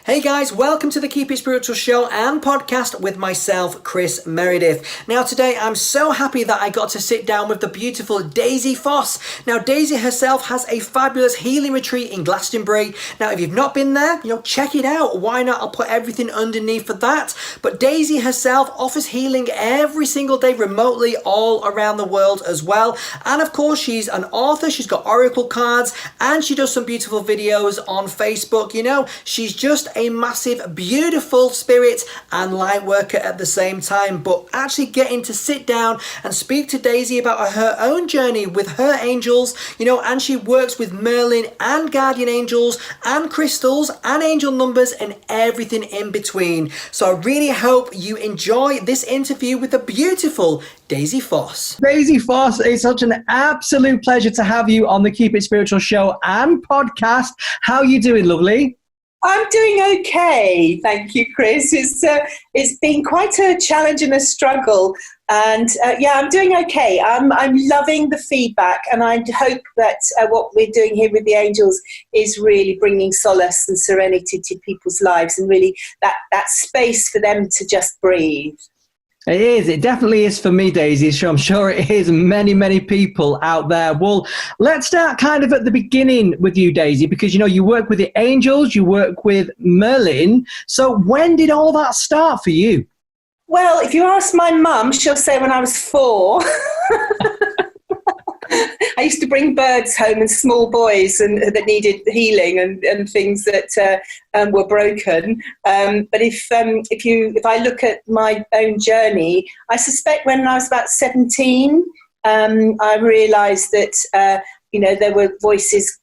Hey guys, welcome to the Keep It Spiritual show and podcast with myself, Kris Meredith. Now today I'm so happy that I got to sit down with the beautiful Daisy Foss. Now Daisy herself has a fabulous healing retreat in Glastonbury. Now if you've not been there, check it out. Why not? I'll put everything underneath for that. But Daisy herself offers healing every single day remotely all around the world as well. And of course she's an author, she's got oracle cards, and she does some beautiful videos on Facebook. She's just a massive, beautiful spirit and light worker at the same time. But actually getting to sit down and speak to Daisy about her own journey with her angels, and she works with Merlin and guardian angels and crystals and angel numbers and everything in between. So I really hope you enjoy this interview with the beautiful Daisy Foss. Daisy Foss, it's such an absolute pleasure to have you on the Keep It Spiritual show and podcast. How are you doing, lovely? I'm doing okay, thank you, Kris. It's been quite a challenge and a struggle, and I'm doing okay. I'm loving the feedback, and I hope that what we're doing here with the angels is really bringing solace and serenity to people's lives, and really that space for them to just breathe. It is. It definitely is for me, Daisy. So I'm sure it is many, many people out there. Well, let's start kind of at the beginning with you, Daisy, because, you work with the angels, you work with Merlin. So when did all that start for you? Well, if you ask my mum, she'll say when I was 4. I used to bring birds home and small boys that needed healing and things that were broken. But if I look at my own journey, I suspect when I was about 17, I realised that there were voices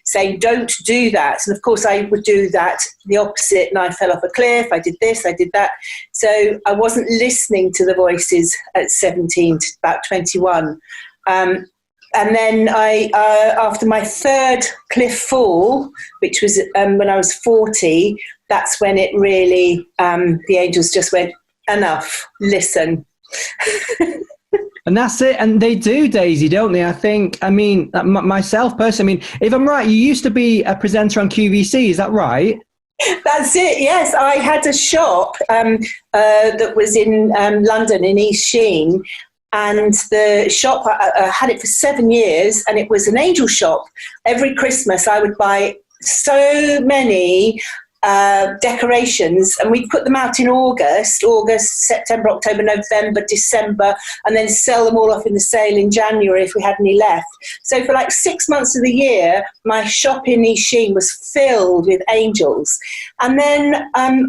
saying, "Don't do that." And of course, I would do that the opposite, and I fell off a cliff. I did this, I did that. So I wasn't listening to the voices at 17 to about 21. And then after my third cliff fall, which was when I was 40, that's when it really, the angels just went, "Enough, listen." And that's it. And they do, Daisy, don't they? Myself personally, if I'm right, you used to be a presenter on QVC, is that right? That's it, yes. I had a shop that was in London, in East Sheen. And the shop, I had it for 7 years, and it was an angel shop. Every Christmas I would buy so many decorations, and we'd put them out in August, September, October, November, December, and then sell them all off in the sale in January if we had any left. So for like 6 months of the year, my shop in East Sheen was filled with angels. And then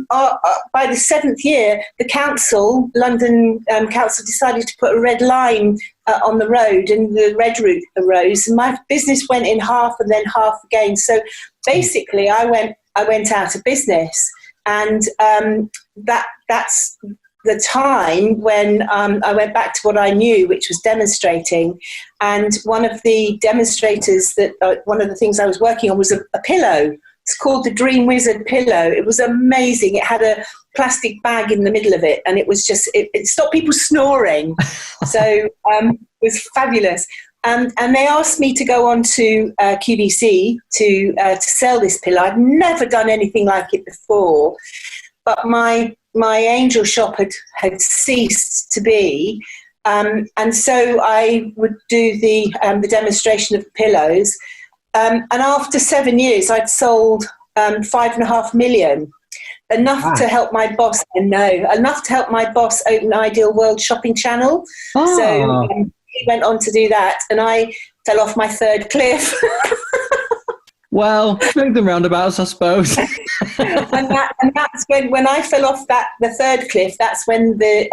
by the 7th year, the London Council decided to put a red line on the road, and the red route arose, and my business went in half and then half again. So basically I went out of business, and that's the time when I went back to what I knew, which was demonstrating. And one of the demonstrators one of the things I was working on was a pillow. It's called the Dream Wizard pillow. It was amazing. It had a plastic bag in the middle of it, and it was just, it stopped people snoring. So it was fabulous. And they asked me to go on to QVC to sell this pillow. I'd never done anything like it before, but my angel shop had ceased to be, and so I would do the demonstration of the pillows. And after 7 years, I'd sold 5.5 million. Enough to help my boss. Enough to help my boss open Ideal World shopping channel. Oh. So he went on to do that, and I fell off my third cliff. Well, swings and roundabouts, I suppose. and that's when I fell off the third cliff. That's when the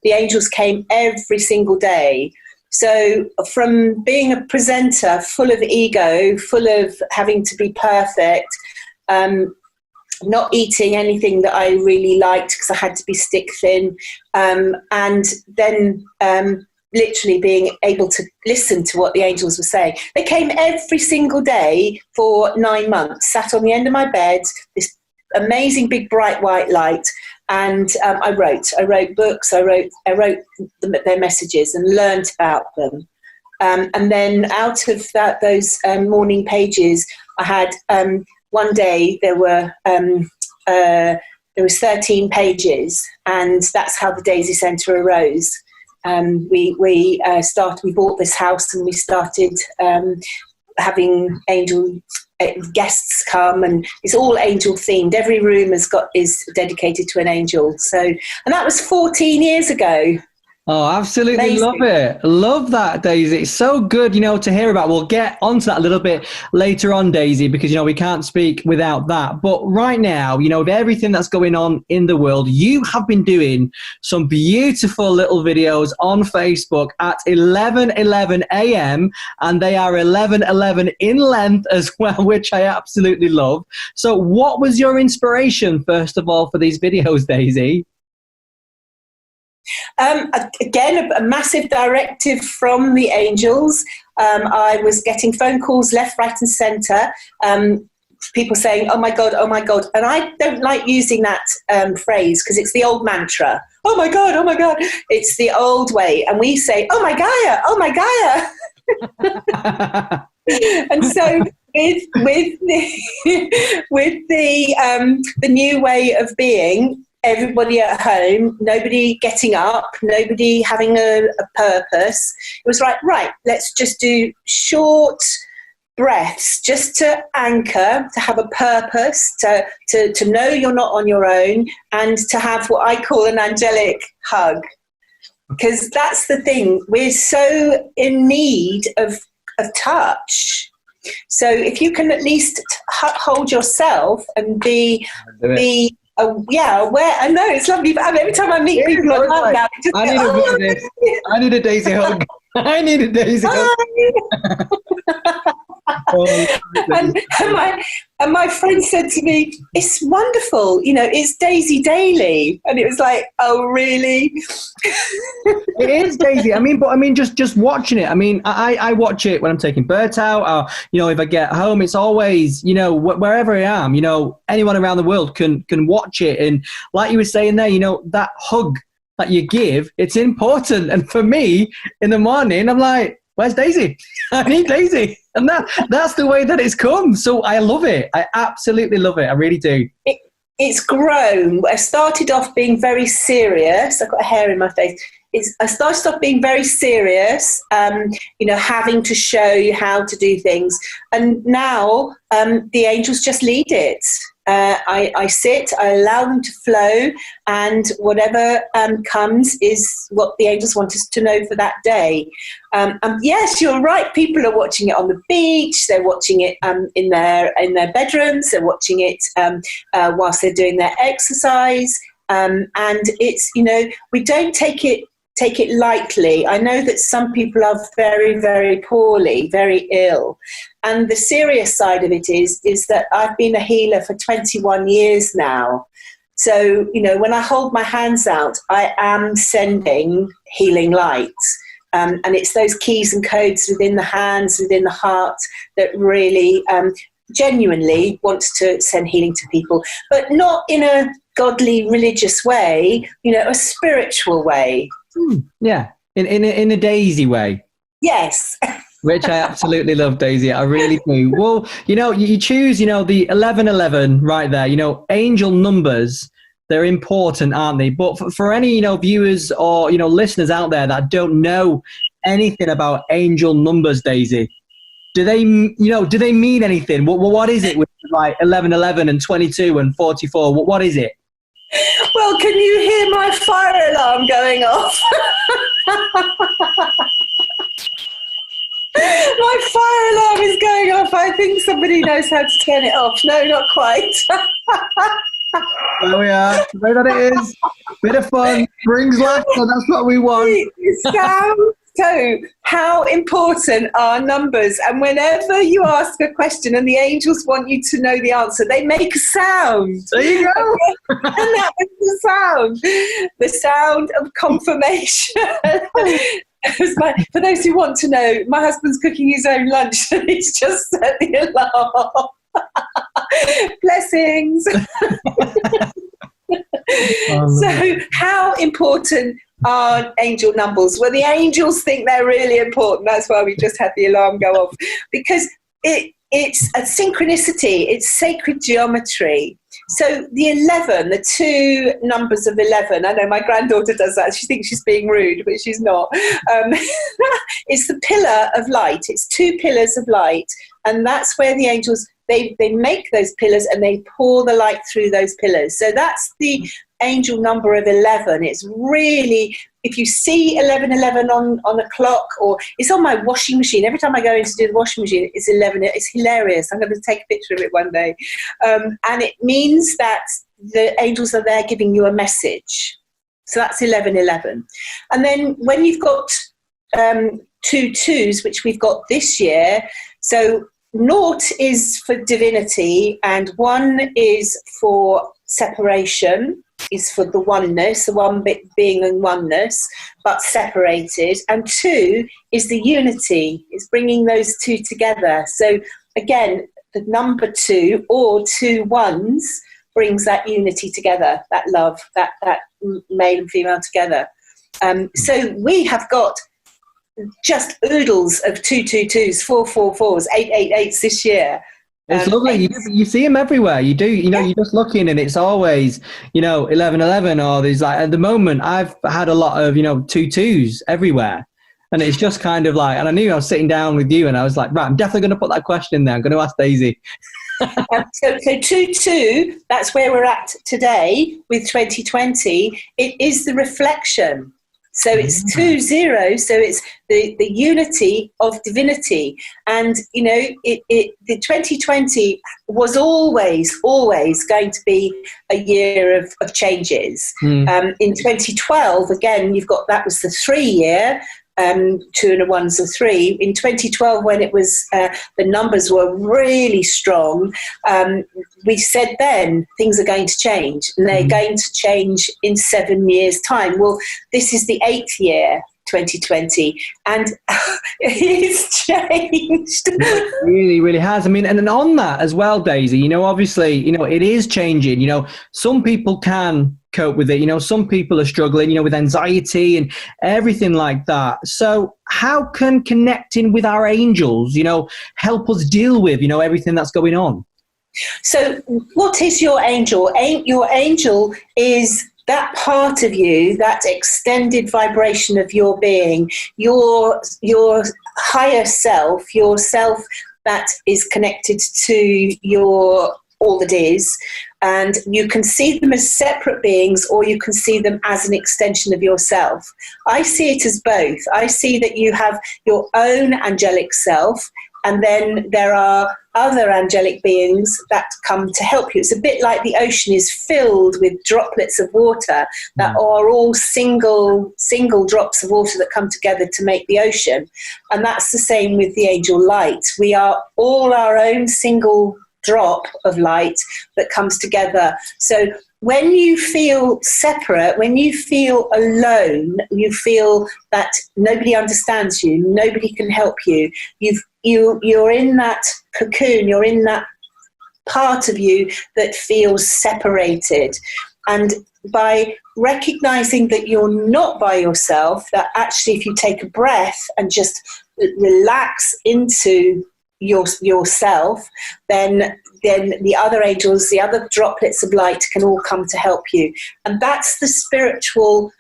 angels came every single day. So from being a presenter full of ego, full of having to be perfect, not eating anything that I really liked because I had to be stick thin, and then literally being able to listen to what the angels were saying. They came every single day for 9 months, sat on the end of my bed, this amazing big bright white light, and I wrote books, I wrote their messages and learned about them. And then out of those morning pages, I had one day there was 13 pages, and that's how the Daisy Centre arose. We bought this house, and we started having angel guests come, and it's all angel themed. Every room is dedicated to an angel. So, and that was 14 years ago. Oh, absolutely. Amazing. Love it. Love that, Daisy. It's so good, to hear about. We'll get onto that a little bit later on, Daisy, because, we can't speak without that. But right now, with everything that's going on in the world, you have been doing some beautiful little videos on Facebook at 11:11 a.m. and they are 11:11 in length as well, which I absolutely love. So what was your inspiration, first of all, for these videos, Daisy? Again, a massive directive from the angels. I was getting phone calls left, right and centre, people saying, oh my God, oh my God. And I don't like using that phrase because it's the old mantra. Oh my God, oh my God. It's the old way. And we say, oh my Gaia, oh my Gaia. And so with the new way of being, everybody at home, nobody getting up, nobody having a purpose. It was right, let's just do short breaths just to anchor, to have a purpose, to know you're not on your own, and to have what I call an angelic hug. Because that's the thing, we're so in need of touch. So if you can at least hold yourself and be aware. I know it's lovely, but every time I meet people online now, I need a bit of this. I need a Daisy hug. I need a Daisy hug. And my friend said to me, "It's wonderful, it's Daisy Daily," and it was like, "Oh, really?" It is, Daisy. Just watching it. I watch it when I'm taking Bert out, or if I get home. It's always, wherever I am, anyone around the world can watch it. And like you were saying there, that hug that you give, it's important. And for me, in the morning, I'm like, where's Daisy? I need Daisy. And that's the way that it's come. So I love it. I absolutely love it. I really do. It's grown. I started off being very serious. I've got a hair in my face. I started off being very serious, having to show you how to do things. And now the angels just lead it. I sit, I allow them to flow, and whatever comes is what the angels want us to know for that day. Yes, you're right. People are watching it on the beach. They're watching it in their bedrooms. They're watching it whilst they're doing their exercise. And it's, we don't take it lightly. I know that some people are very, very poorly, very ill. And the serious side of it is that I've been a healer for 21 years now. So, when I hold my hands out, I am sending healing light. And it's those keys and codes within the hands, within the heart, that really genuinely wants to send healing to people, but not in a godly, religious way, a spiritual way. Yeah, in a Daisy way. Yes. Which I absolutely love, Daisy. I really do. Well, you choose, the 11:11 right there. Angel numbers, they're important, aren't they? But for any, viewers or, listeners out there that don't know anything about angel numbers, Daisy, do they mean anything? What is it with like 11:11 and 22 and 44? What is it? Well, can you hear my fire alarm going off? My fire alarm is going off. I think somebody knows how to turn it off. No, not quite. There we are. The way that it is. Bit of fun. Brings laughter. That's what we want. So, how important are numbers? And whenever you ask a question and the angels want you to know the answer, they make a sound. There you go. And that was the sound of confirmation. For those who want to know, my husband's cooking his own lunch and he's just set the alarm. Blessings. So how important are angel numbers. Well, the angels think they're really important. That's why we just had the alarm go off, because it's a synchronicity. It's sacred geometry. So the 11, the two numbers of 11, I know my granddaughter does that. She thinks she's being rude, but she's not. It's the pillar of light. It's two pillars of light. And that's where the angels, they make those pillars and they pour the light through those pillars. So that's the angel number of 11. It's really, if you see 1111 on a clock, or it's on my washing machine. Every time I go in to do the washing machine, it's 11. It's hilarious. I'm going to take a picture of it one day. And it means that the angels are there giving you a message. So that's 1111. And then when you've got 2 twos, which we've got this year, so 0 is for divinity and 1 is for separation, is for the oneness, the one bit being in oneness, but separated. And 2 is the unity, is bringing those two together. So again, the number 2 or 2 ones brings that unity together, that love, that male and female together. So we have got just oodles of 222s, 444s, 888s this year. It's lovely. You see them everywhere. You do. You're just looking, and it's always 1111, or there's like, at the moment I've had a lot of 22s everywhere, and it's just kind of like, and I knew I was sitting down with you, and I was like, right, I'm definitely going to put that question in there. I'm going to ask Daisy. So 22, that's where we're at today with 2020. It is the reflection. So it's 20, so it's the unity of divinity. And, the 2020 was always going to be a year of changes. In 2012, again, that was the 3 year, 2 and a 1's a 3. In 2012, when it was, the numbers were really strong, we said then things are going to change, and they're going to change in 7 years' time. Well, this is the 8th year, 2020, and it's changed. It really, really has. I mean, and on that as well, Daisy, obviously, it is changing. Some people can cope with it. Some people are struggling, with anxiety and everything like that. So how can connecting with our angels, help us deal with, everything that's going on? So what is your angel? Your angel is that part of you, that extended vibration of your being, your higher self, your self that is connected to your all that is. And you can see them as separate beings, or you can see them as an extension of yourself. I see it as both. I see that you have your own angelic self, and then there are other angelic beings that come to help you. It's a bit like the ocean is filled with droplets of water that are all single drops of water that come together to make the ocean. And that's the same with the angel light. We are all our own single drop of light that comes together. So when you feel separate, when you feel alone, you feel that nobody understands you, nobody can help you, you're in that cocoon, you're in that part of you that feels separated. And by recognizing that you're not by yourself, that actually if you take a breath and just relax into yourself, then the other angels, the other droplets of light can all come to help you. And that's the spiritual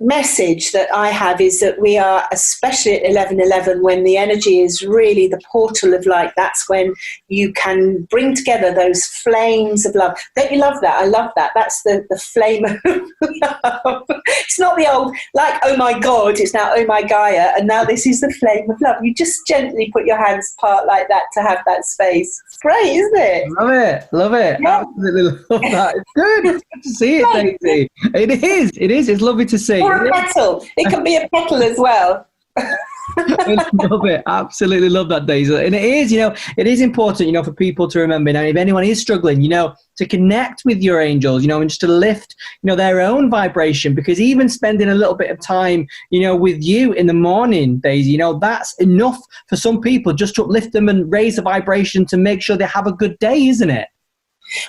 message that I have, is that we are, especially at 11:11, when the energy is really the portal of light, that's when you can bring together those flames of love. Don't you love that? I love that. That's the flame of love. It's not the old, like, oh my God, it's now, oh my Gaia, and now this is the flame of love. You just gently put your hands apart like that to have that space. It's great, isn't it? Love it. Yeah. Absolutely love that. It's good. It's good to see it, Daisy. It is. It's lovely to see. Or a petal. It can be a petal as well. I love it. Absolutely love that, Daisy. And it is, it is important, for people to remember, if anyone is struggling, to connect with your angels, and just to lift, their own vibration, because even spending a little bit of time, with you in the morning, Daisy, that's enough for some people, just to uplift them and raise the vibration to make sure they have a good day, isn't it?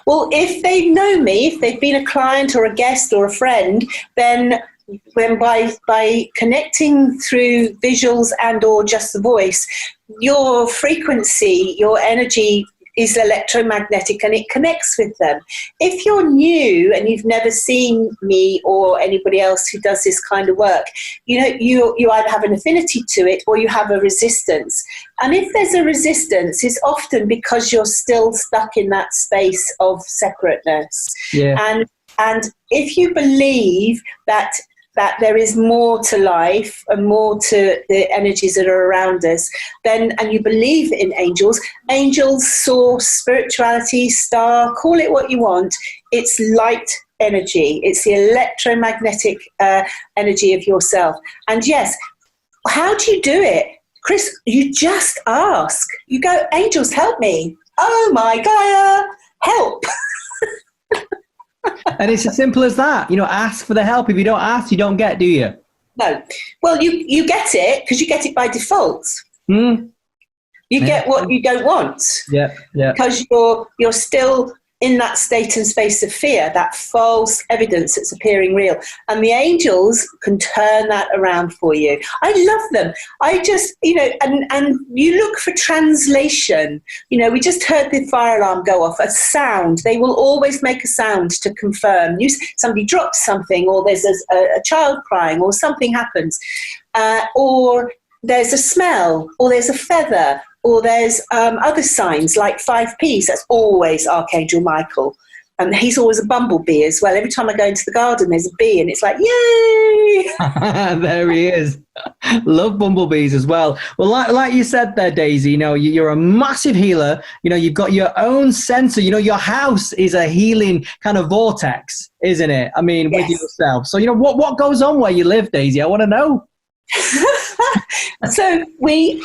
Well, if they know me, if they've been a client or a guest or a friend, then when by connecting through visuals and or just the voice, your frequency, your energy is electromagnetic and it connects with them. If you're new and you've never seen me or anybody else who does this kind of work, you either have an affinity to it or you have a resistance. And if there's a resistance, it's often because you're still stuck in that space of separateness. Yeah. And if you believe that there is more to life and more to the energies that are around us, and you believe in angels, source, spirituality, star, call it what you want, it's light energy. It's the electromagnetic energy of yourself. And yes, how do you do it? Kris, you just ask. You go, angels, help me. Oh my Gaia, help. And it's as simple as that. Ask for the help. If you don't ask, you don't get, do you? No. Well, you get it because you get it by default. You get what you don't want. Yeah. Because you're still in that state and space of fear, that false evidence that's appearing real. And the angels can turn that around for you. I love them. I just, and you look for translation. We just heard the fire alarm go off, a sound. They will always make a sound to confirm. Somebody drops something, or there's a child crying, or something happens. Or there's a smell, or there's a feather, or there's other signs like 5 Ps. That's always Archangel Michael. And he's always a bumblebee as well. Every time I go into the garden, there's a bee, and it's like, yay! There he is. Love bumblebees as well. Well, like you said there, Daisy, you're a massive healer. You've got your own sensor. Your house is a healing kind of vortex, isn't it? I mean, yes. With yourself. So, what goes on where you live, Daisy? I want to know. So we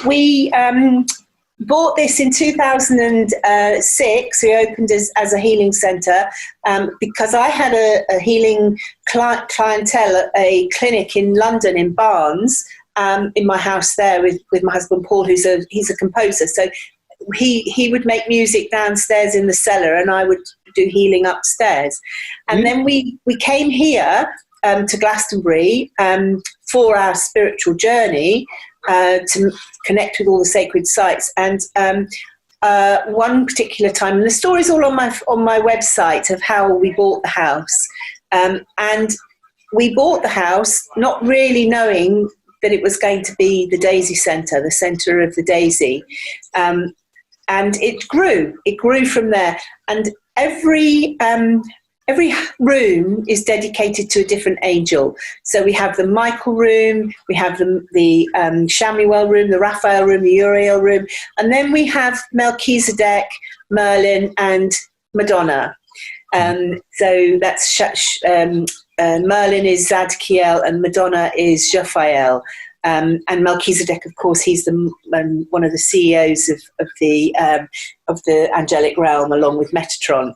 bought this in 2006. We opened as a healing centre because I had a healing clientele, a clinic in London, in Barnes, in my house there with my husband Paul, he's a composer. So he would make music downstairs in the cellar, and I would do healing upstairs. And then we came here to Glastonbury for our spiritual journey, to connect with all the sacred sites. And one particular time, and the story's all on my website of how we bought the house. And we bought the house not really knowing that it was going to be the Daisy Centre, the centre of the Daisy. And it grew from there. And every room is dedicated to a different angel. So we have the Michael room, we have the Shamuel room, the Raphael room, the Uriel room, and then we have Melchizedek, Merlin, and Madonna. So that's Merlin is Zadkiel, and Madonna is Raphael. And Melchizedek, of course, he's one of the CEOs of the angelic realm, along with Metatron.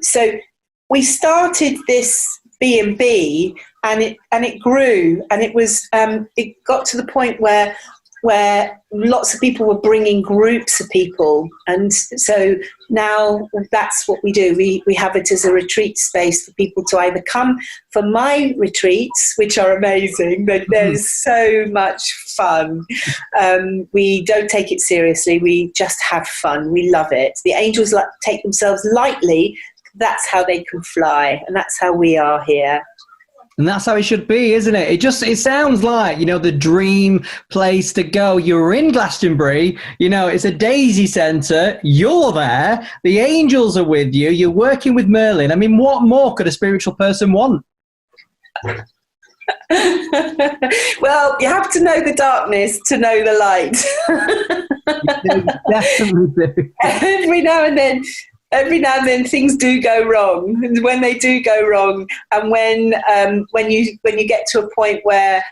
So we started this B&B, and it grew, and it got to the point where lots of people were bringing groups of people, and so now that's what we do. We have it as a retreat space for people to either come for my retreats, which are amazing. There's so much fun. We don't take it seriously. We just have fun. We love it. The angels take themselves lightly. That's how they can fly, and that's how we are here. And that's how it should be, isn't it? It sounds like, the dream place to go. You're in Glastonbury, it's a Daisy Centre. You're there. The angels are with you. You're working with Merlin. I mean, what more could a spiritual person want? Well, you have to know the darkness to know the light. You definitely do. Every now and then things do go wrong, and when they do go wrong, and when you get to a point where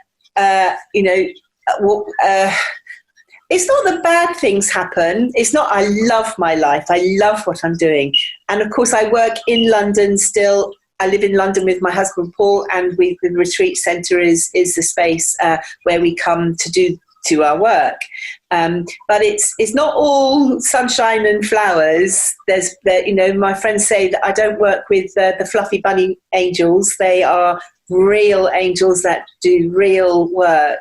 it's not that bad things happen. It's not. I love my life. I love what I'm doing, and of course I work in London still. I live in London with my husband Paul, and the retreat centre is the space where we come to do our work. But it's not all sunshine and flowers. My friends say that I don't work with the fluffy bunny angels. They are real angels that do real work.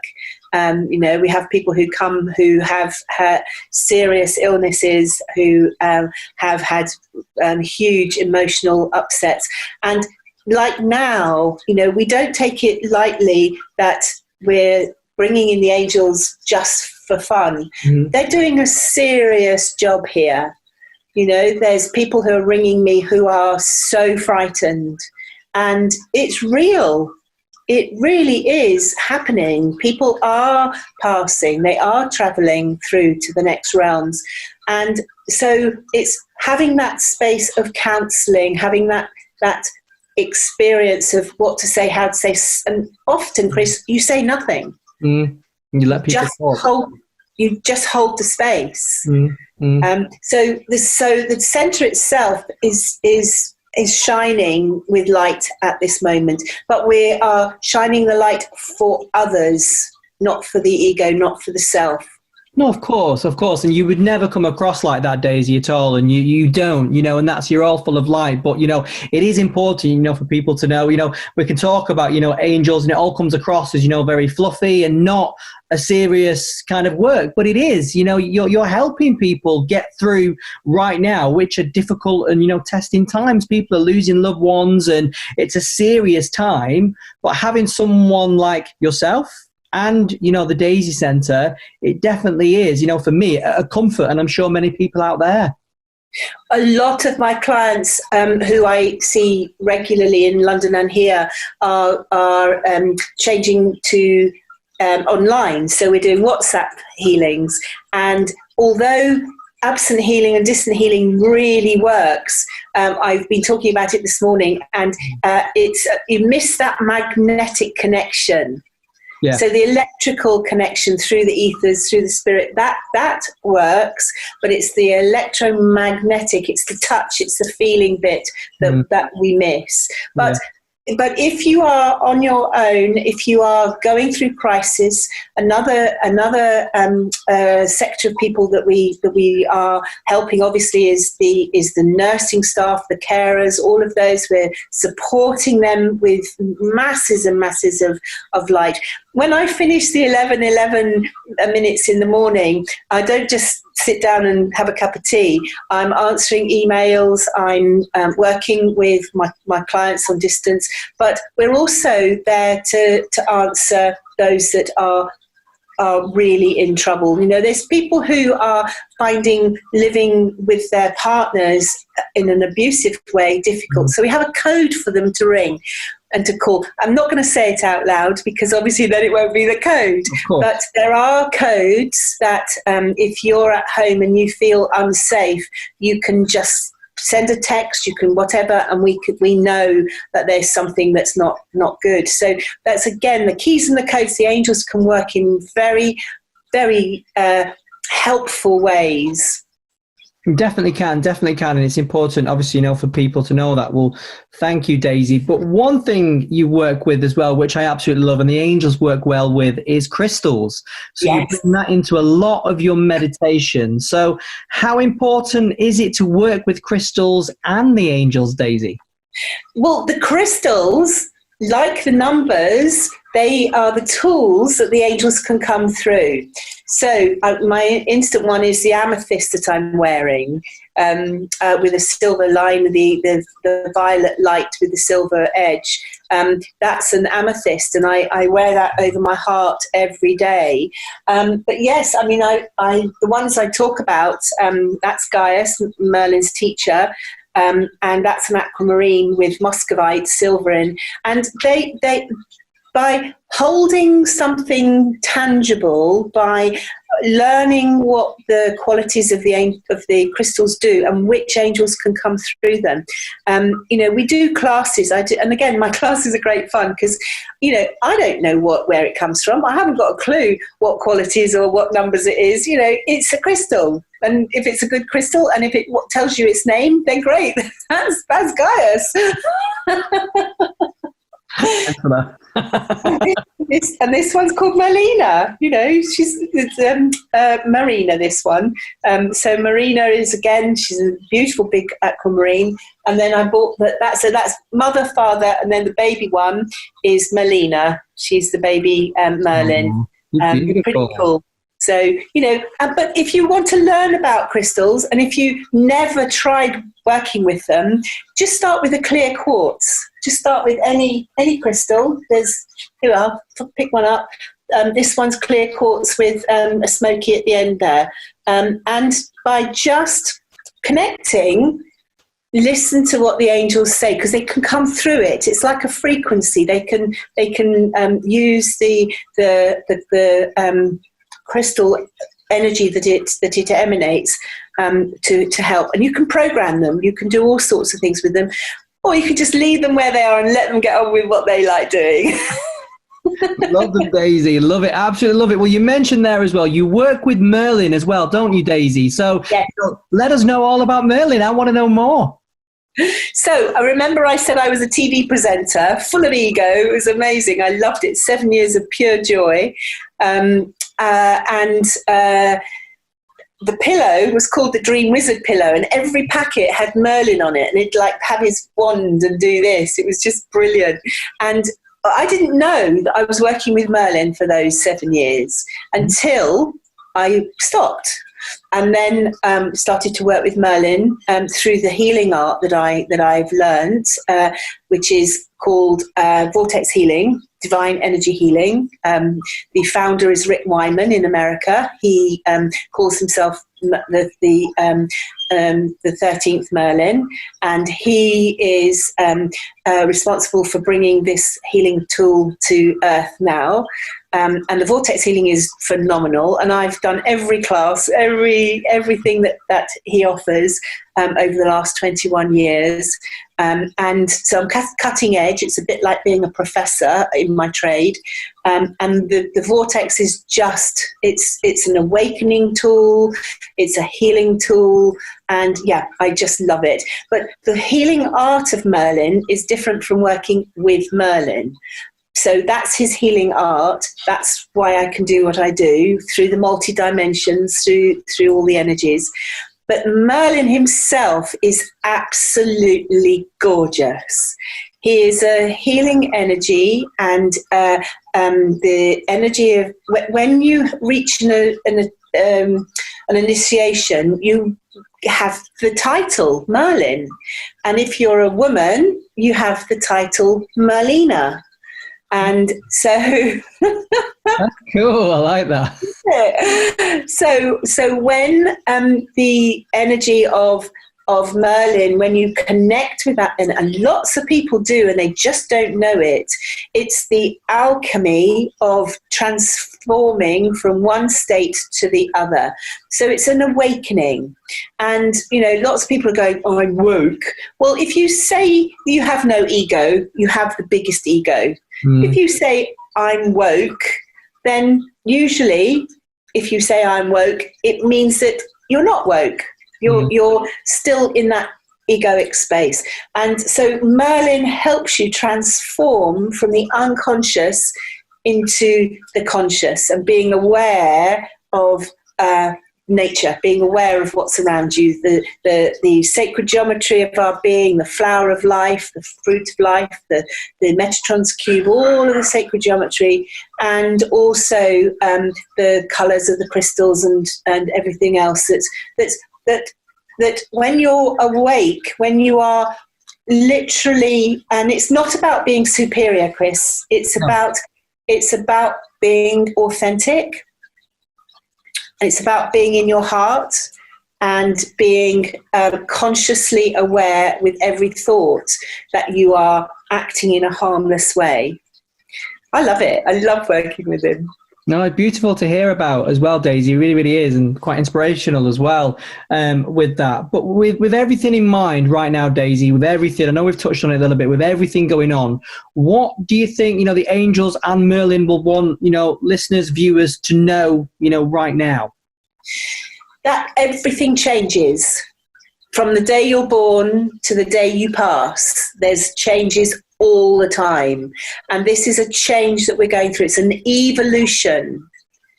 We have people who come who have had serious illnesses, who have had huge emotional upsets. And like now, we don't take it lightly that we're bringing in the angels just for fun. Mm-hmm. They're doing a serious job here. There's people who are ringing me who are so frightened, and it's real. It really is happening. People are passing. They are traveling through to the next realms. And so it's having that space of counselling, having that experience of what to say, how to say. And often, Kris, you say nothing. You let people talk. You just hold the space. So the centre itself is shining with light at this moment, but we are shining the light for others, not for the ego, not for the self. No, of course. And you would never come across like that, Daisy, at all. And you don't, and that's, you're all full of light. But, it is important, for people to know, we can talk about, angels, and it all comes across as, very fluffy and not a serious kind of work. But it is, you're helping people get through right now, which are difficult and, testing times. People are losing loved ones and it's a serious time. But having someone like yourself, and, the Daisy Centre, it definitely is, for me, a comfort, and I'm sure many people out there. A lot of my clients who I see regularly in London and here are changing to online. So we're doing WhatsApp healings. And although absent healing and distant healing really works, I've been talking about it this morning, and you miss that magnetic connection. Yeah. So the electrical connection through the ethers, through the spirit, that works, but it's the electromagnetic, it's the touch, it's the feeling bit that we miss. But if you are on your own, if you are going through crisis, another sector of people that we are helping obviously is the nursing staff, the carers, all of those. We're supporting them with masses and masses of light. When I finish the 11 minutes in the morning, I don't just sit down and have a cup of tea. I'm answering emails. I'm working with my clients on distance. But we're also there to answer those that are really in trouble. There's people who are finding living with their partners in an abusive way difficult. So we have a code for them to ring and to call. I'm not going to say it out loud because obviously then it won't be the code. But there are codes that if you're at home and you feel unsafe, you can just send a text, you can whatever, and we know that there's something that's not good. So that's, again, the keys and the codes. The angels can work in very, very helpful ways. Definitely can, and it's important, obviously, for people to know that. Well, thank you, Daisy. But one thing you work with as well, which I absolutely love, and the angels work well with, is crystals. So yes. You bring that into a lot of your meditation. So how important is it to work with crystals and the angels, Daisy? Well, the crystals, like the numbers, they are the tools that the angels can come through. So my instant one is the amethyst that I'm wearing with a silver line, the violet light with the silver edge. That's an amethyst, and I wear that over my heart every day. But yes, I mean, I the ones I talk about, that's Gaius, Merlin's teacher. And that's an aquamarine with muscovite silver in, and they by holding something tangible, by learning what the qualities of the crystals do and which angels can come through them. We do classes. And again, my classes are great fun because, I don't know where it comes from. I haven't got a clue what qualities or what numbers it is. It's a crystal. And if it's a good crystal and if it tells you its name, then great. That's Gaius. this one's called Marlena. You know, it's Marina. This one. So Marina is, again, she's a beautiful big aquamarine. And then I bought that. So that's mother, father, and then the baby one is Marlena. She's the baby Merlin. Beautiful. Pretty cool. So, you know, but if you want to learn about crystals, and if you never tried working with them, just start with a clear quartz. Just start with any crystal. Here we are, pick one up. This one's clear quartz with a smoky at the end there. And by just connecting, listen to what the angels say, because they can come through it. It's like a frequency. They can use the crystal energy that it emanates to help. And you can program them. You can do all sorts of things with them, or you can just leave them where they are and let them get on with what they like doing. Love them, Daisy. Love it. Absolutely love it. Well, you mentioned there as well, you work with Merlin as well, don't you, Daisy? So yes. Let us know all about Merlin. I want to know more. So I remember I said I was a TV presenter, full of ego. It was amazing. I loved it. 7 years of pure joy. The pillow was called the Dream Wizard pillow, and every packet had Merlin on it, and it'd like have his wand and do this. It was just brilliant. And I didn't know that I was working with Merlin for those 7 years until I stopped, and then started to work with Merlin through the healing art that I've learned, which is called vortex healing, divine energy healing. The founder is Rick Wyman in America. He calls himself the 13th Merlin, and he is responsible for bringing this healing tool to Earth now. And the vortex healing is phenomenal, and I've done every class, everything that he offers over the last 21 years. And so I'm cutting edge. It's a bit like being a professor in my trade. And the vortex is just, it's an awakening tool. It's a healing tool. And yeah, I just love it. But the healing art of Merlin is different from working with Merlin. So that's his healing art. That's why I can do what I do, through the multi-dimensions, through all the energies. But Merlin himself is absolutely gorgeous. He is a healing energy, and the energy of when you reach an initiation, you have the title Merlin. And if you're a woman, you have the title Merlina. And so that's cool. I like that. So when the energy of Merlin, when you connect with that, and lots of people do, and they just don't know it, it's the alchemy of transforming from one state to the other. So it's an awakening. And, you know, lots of people are going, oh, I'm woke. Well, if you say you have no ego, you have the biggest ego. If you say I'm woke, then usually if you say I'm woke, it means that you're not woke. You're still in that egoic space. And so Merlin helps you transform from the unconscious into the conscious, and being aware of nature, being aware of what's around you, the sacred geometry of our being, the flower of life, the fruit of life, the Metatron's cube, all of the sacred geometry, and also the colours of the crystals and everything else that when you're awake, when you are literally, and it's not about being superior, Kris, it's about being authentic. It's about being in your heart and being consciously aware with every thought that you are acting in a harmless way. I love it. I love working with him. No, beautiful to hear about as well, Daisy. It really, really is, and quite inspirational as well with that. But with everything in mind right now, Daisy, with everything, I know we've touched on it a little bit, with everything going on, what do you think, you know, the angels and Merlin will want, you know, listeners, viewers to know, you know, right now? That everything changes. From the day you're born to the day you pass, there's changes all the time. And this is a change that we're going through. It's an evolution.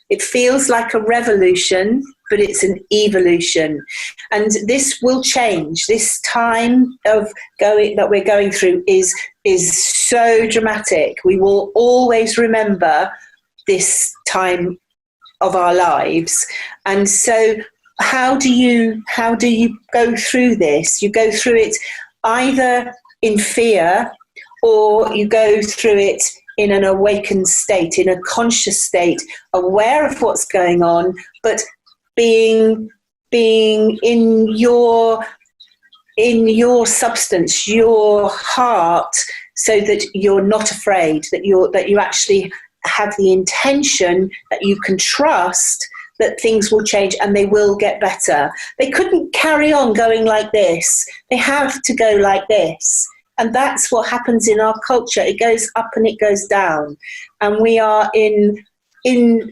It feels like a revolution, but it's an evolution. And this will change. This time that we're going through is so dramatic. We will always remember this time of our lives. And so how do you go through this? You go through it either in fear, or you go through it in an awakened state, in a conscious state, aware of what's going on, but being in your substance, your heart, so that you're not afraid, that you actually have the intention, that you can trust that things will change and they will get better. They couldn't carry on going like this. They have to go like this. And that's what happens in our culture. It goes up and it goes down. And we are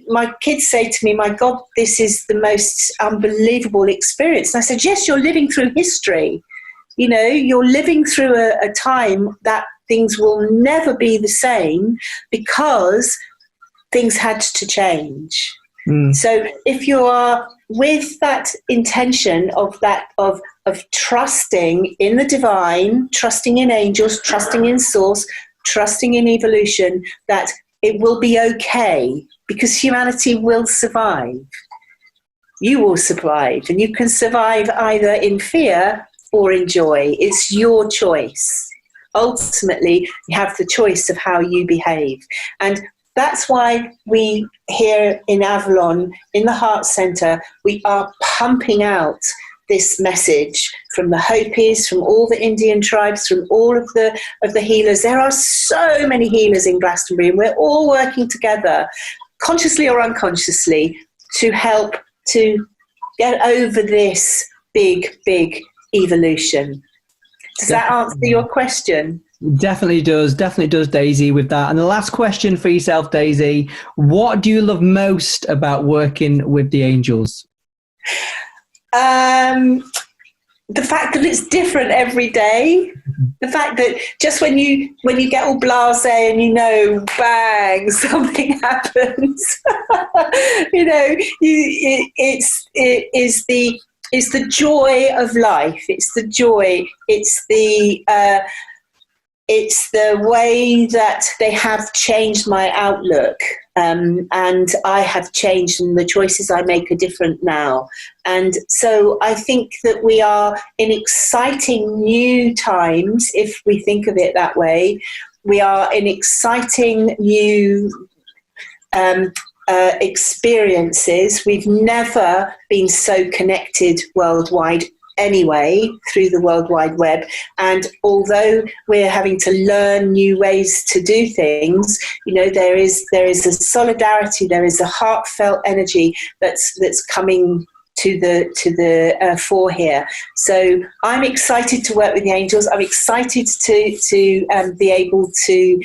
my kids say to me, my God, this is the most unbelievable experience. And I said, yes, you're living through history. You know, you're living through a time that things will never be the same because things had to change. So if you are with that intention of trusting in the divine, trusting in angels, trusting in source, trusting in evolution, that it will be okay, because humanity will survive. You will survive, and you can survive either in fear or in joy. It's your choice. Ultimately, you have the choice of how you behave. And that's why we here in Avalon, in the Heart Centre, we are pumping out this message from the Hopis, from all the Indian tribes, from all of the healers. There are so many healers in Glastonbury, and we're all working together, consciously or unconsciously, to help to get over this big evolution. Does that answer your question? Definitely does, Daisy, with that. And the last question for yourself, Daisy, what do you love most about working with the angels? The fact that it's different every day. The fact that just when you get all blasé and you know, bang, something happens. You know, it's the joy of life. It's the joy. It's the way that they have changed my outlook, and I have changed, and the choices I make are different now. And so I think that we are in exciting new times, if we think of it that way. We are in exciting new experiences. We've never been so connected worldwide anyway, through the World Wide Web. And although we're having to learn new ways to do things, you know, there is a solidarity, there is a heartfelt energy that's coming to the fore here. So I'm excited to work with the angels. I'm excited to be able to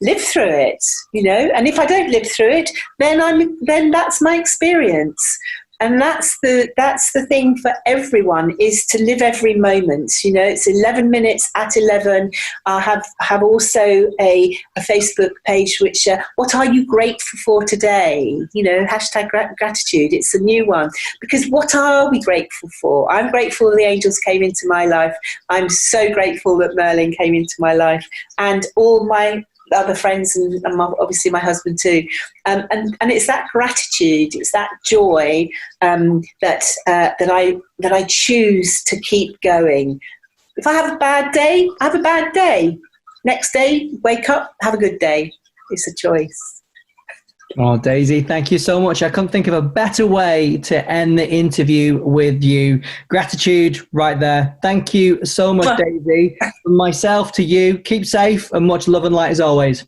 live through it, you know. And if I don't live through it, then that's my experience. And that's the thing for everyone, is to live every moment. You know, it's 11 minutes at 11. I have also a Facebook page, which, what are you grateful for today? You know, hashtag gratitude. It's a new one. Because what are we grateful for? I'm grateful the angels came into my life. I'm so grateful that Merlin came into my life. And all my other friends, and obviously my husband too, and it's that gratitude, it's that joy that I choose to keep going. If I have a bad day, I have a bad day. Next day, wake up, have a good day. It's a choice. Oh, Daisy, thank you so much. I couldn't think of a better way to end the interview with you. Gratitude right there. Thank you so much, Daisy. From myself to you, keep safe and much love and light as always.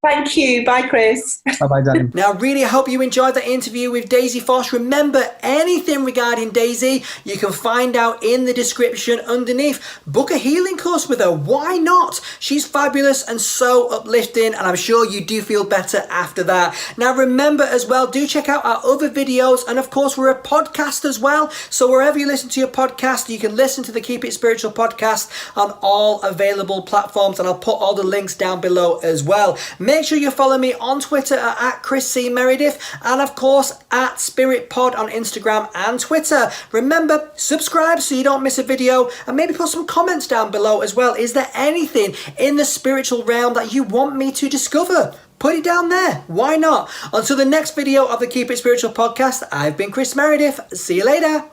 Thank you. Bye, Kris. Bye-bye, darling. Now, really hope you enjoyed that interview with Daisy Foss. Remember, anything regarding Daisy, you can find out in the description underneath. Book a healing course with her. Why not? She's fabulous and so uplifting, and I'm sure you do feel better after that. Now, remember as well, do check out our other videos, and of course, we're a podcast as well. So wherever you listen to your podcast, you can listen to the Keep It Spiritual podcast on all available platforms, and I'll put all the links down below as well. Make sure you follow me on Twitter at Kris C. Meredith, and of course at Spirit Pod on Instagram and Twitter. Remember, subscribe so you don't miss a video, and maybe put some comments down below as well. Is there anything in the spiritual realm that you want me to discover? Put it down there. Why not? Until the next video of the Keep It Spiritual podcast, I've been Kris Meredith. See you later.